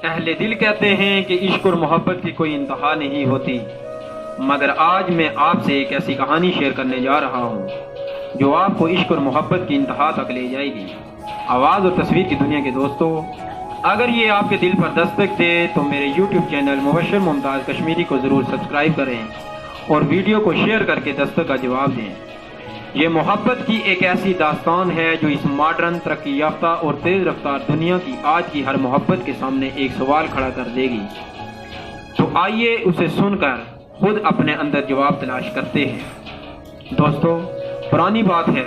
اہل دل کہتے ہیں کہ عشق اور محبت کی کوئی انتہا نہیں ہوتی، مگر آج میں آپ سے ایک ایسی کہانی شیئر کرنے جا رہا ہوں جو آپ کو عشق اور محبت کی انتہا تک لے جائے گی۔ آواز اور تصویر کی دنیا کے دوستو، اگر یہ آپ کے دل پر دستک دے تو میرے یوٹیوب چینل مبشر ممتاز کشمیری کو ضرور سبسکرائب کریں اور ویڈیو کو شیئر کر کے دستک کا جواب دیں۔ یہ محبت کی ایک ایسی داستان ہے جو اس ماڈرن، ترقی یافتہ اور تیز رفتار دنیا کی آج کی ہر محبت کے سامنے ایک سوال کھڑا کر دے گی۔ تو آئیے اسے سن کر خود اپنے اندر جواب تلاش کرتے ہیں۔ دوستو، پرانی بات ہے،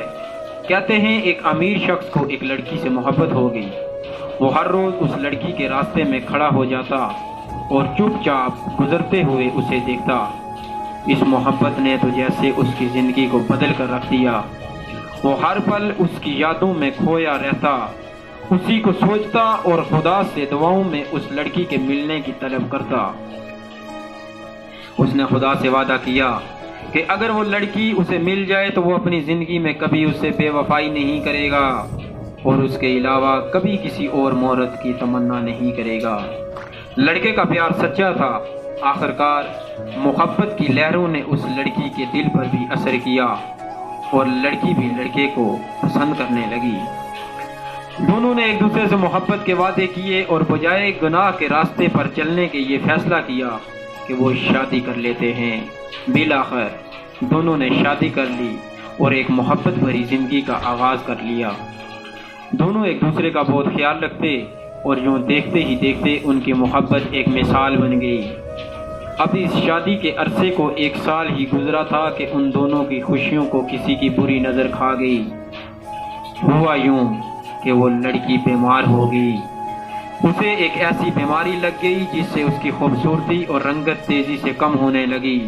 کہتے ہیں ایک امیر شخص کو ایک لڑکی سے محبت ہو گئی۔ وہ ہر روز اس لڑکی کے راستے میں کھڑا ہو جاتا اور چپ چاپ گزرتے ہوئے اسے دیکھتا۔ اس محبت نے تو جیسے اس کی زندگی کو بدل کر رکھ دیا۔ وہ ہر پل اس کی یادوں میں کھویا رہتا، اسی کو سوچتا اور خدا سے دعاؤں میں اس لڑکی کے ملنے کی طلب کرتا۔ اس نے خدا سے وعدہ کیا کہ اگر وہ لڑکی اسے مل جائے تو وہ اپنی زندگی میں کبھی اس سے بے وفائی نہیں کرے گا اور اس کے علاوہ کبھی کسی اور عورت کی تمنا نہیں کرے گا۔ لڑکے کا پیار سچا تھا۔ آخرکار محبت کی لہروں نے اس لڑکی کے دل پر بھی اثر کیا اور لڑکی بھی لڑکے کو پسند کرنے لگی۔ دونوں نے ایک دوسرے سے محبت کے وعدے کیے اور بجائے گناہ کے راستے پر چلنے کے یہ فیصلہ کیا کہ وہ شادی کر لیتے ہیں۔ بالآخر دونوں نے شادی کر لی اور ایک محبت بھری زندگی کا آغاز کر لیا۔ دونوں ایک دوسرے کا بہت خیال رکھتے اور یوں دیکھتے ہی دیکھتے ان کی محبت ایک مثال بن گئی۔ اب اس شادی کے عرصے کو 1 سال ہی گزرا تھا کہ ان دونوں کی خوشیوں کو کسی کی بری نظر کھا گئی۔ ہوا یوں کہ وہ لڑکی بیمار ہو گئی۔ اسے ایک ایسی بیماری لگ گئی جس سے اس کی خوبصورتی اور رنگت تیزی سے کم ہونے لگی۔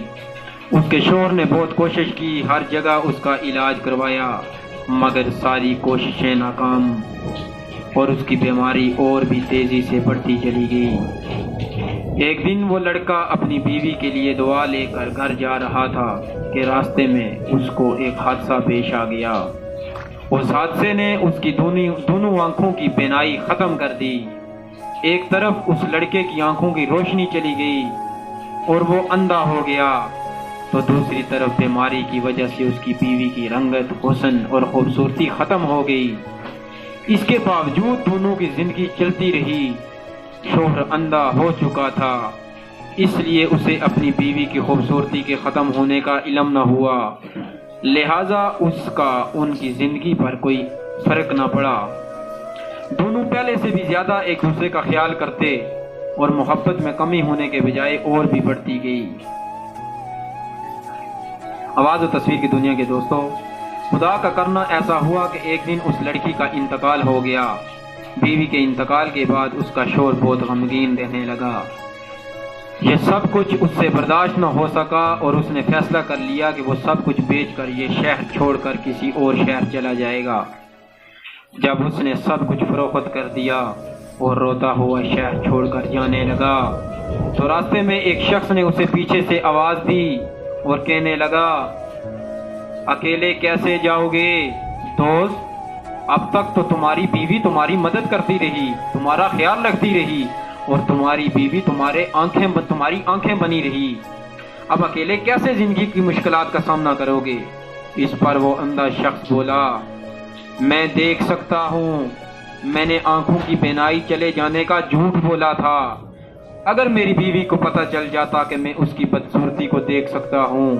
اس کے شوہر نے بہت کوشش کی، ہر جگہ اس کا علاج کروایا، مگر ساری کوششیں ناکام اور اس کی بیماری اور بھی تیزی سے بڑھتی چلی گئی۔ ایک دن وہ لڑکا اپنی بیوی کے لیے دعا لے کر گھر جا رہا تھا کہ راستے میں اس کو ایک حادثہ پیش آ گیا۔ اس حادثے نے اس کی دونوں آنکھوں کی بینائی ختم کر دی۔ ایک طرف اس لڑکے کی آنکھوں کی روشنی چلی گئی اور وہ اندھا ہو گیا، تو دوسری طرف بیماری کی وجہ سے اس کی بیوی کی رنگت، حسن اور خوبصورتی ختم ہو گئی۔ اس کے باوجود دونوں کی زندگی چلتی رہی۔ شوہر اندھا ہو چکا تھا، اس لیے اسے اپنی بیوی کی خوبصورتی کے ختم ہونے کا علم نہ ہوا، لہٰذا اس کا ان کی زندگی پر کوئی فرق نہ پڑا۔ دونوں پہلے سے بھی زیادہ ایک دوسرے کا خیال کرتے اور محبت میں کمی ہونے کے بجائے اور بھی بڑھتی گئی۔ آواز و تصویر کی دنیا کے دوستو، خدا کا کرنا ایسا ہوا کہ ایک دن اس لڑکی کا انتقال ہو گیا۔ بیوی کے انتقال کے بعد اس کا شوہر بہت غمگین رہنے لگا۔ یہ سب کچھ اس سے برداشت نہ ہو سکا اور اس نے فیصلہ کر لیا کہ وہ سب کچھ بیچ کر یہ شہر چھوڑ کر کسی اور شہر چلا جائے گا۔ جب اس نے سب کچھ فروخت کر دیا اور روتا ہوا شہر چھوڑ کر جانے لگا تو راستے میں ایک شخص نے اسے پیچھے سے آواز دی اور کہنے لگا، اکیلے کیسے جاؤ گے دوست؟ اب تک تو تمہاری بیوی تمہاری مدد کرتی رہی، تمہارا خیال رکھتی رہی اور تمہاری بیوی تمہاری آنکھیں بنی رہی۔ اب اکیلے کیسے زندگی کی مشکلات کا سامنا کرو گے؟ اس پر وہ اندھا شخص بولا، میں دیکھ سکتا ہوں، میں نے آنکھوں کی بینائی چلے جانے کا جھوٹ بولا تھا۔ اگر میری بیوی کو پتہ چل جاتا کہ میں اس کی بدصورتی کو دیکھ سکتا ہوں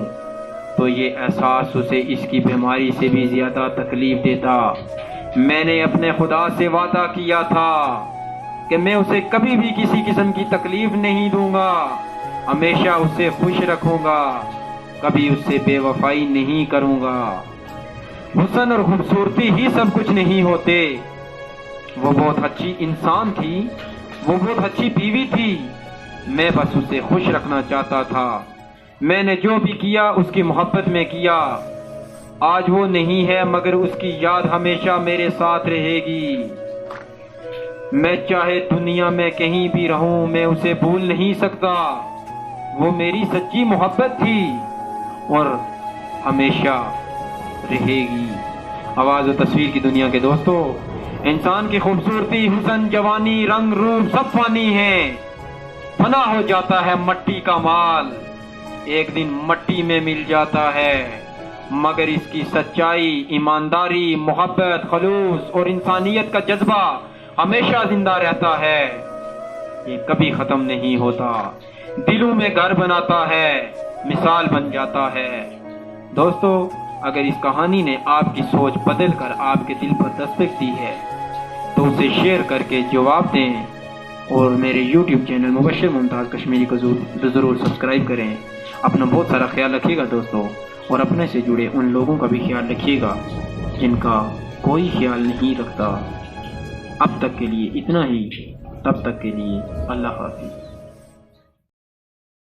تو یہ احساس اسے اس کی بیماری سے بھی زیادہ تکلیف دیتا۔ میں نے اپنے خدا سے وعدہ کیا تھا کہ میں اسے کبھی بھی کسی قسم کی تکلیف نہیں دوں گا، ہمیشہ اسے خوش رکھوں گا، کبھی اس سے بے وفائی نہیں کروں گا۔ حسن اور خوبصورتی ہی سب کچھ نہیں ہوتے۔ وہ بہت اچھی انسان تھی، وہ بہت اچھی بیوی تھی، میں بس اسے خوش رکھنا چاہتا تھا۔ میں نے جو بھی کیا اس کی محبت میں کیا۔ آج وہ نہیں ہے مگر اس کی یاد ہمیشہ میرے ساتھ رہے گی۔ میں چاہے دنیا میں کہیں بھی رہوں میں اسے بھول نہیں سکتا۔ وہ میری سچی محبت تھی اور ہمیشہ رہے گی۔ آواز و تصویر کی دنیا کے دوستو، انسان کی خوبصورتی، حسن، جوانی، رنگ، روپ سب فانی ہے، فنا ہو جاتا ہے مٹی کا مال، ایک دن مٹی میں مل جاتا ہے، مگر اس کی سچائی، ایمانداری، محبت، خلوص اور انسانیت کا جذبہ ہمیشہ زندہ رہتا ہے، یہ کبھی ختم نہیں ہوتا، دلوں میں گھر بناتا ہے، مثال بن جاتا ہے۔ دوستو، اگر اس کہانی نے آپ کی سوچ بدل کر آپ کے دل پر دستک دی ہے تو اسے شیئر کر کے جواب دیں، اور میرے یوٹیوب چینل مبشر ممتاز کشمیری کو ضرور سبسکرائب کریں۔ اپنا بہت سارا خیال رکھیے گا دوستو، اور اپنے سے جڑے ان لوگوں کا بھی خیال رکھیے گا جن کا کوئی خیال نہیں رکھتا۔ اب تک کے لیے اتنا ہی، تب تک کے لیے اللہ حافظ۔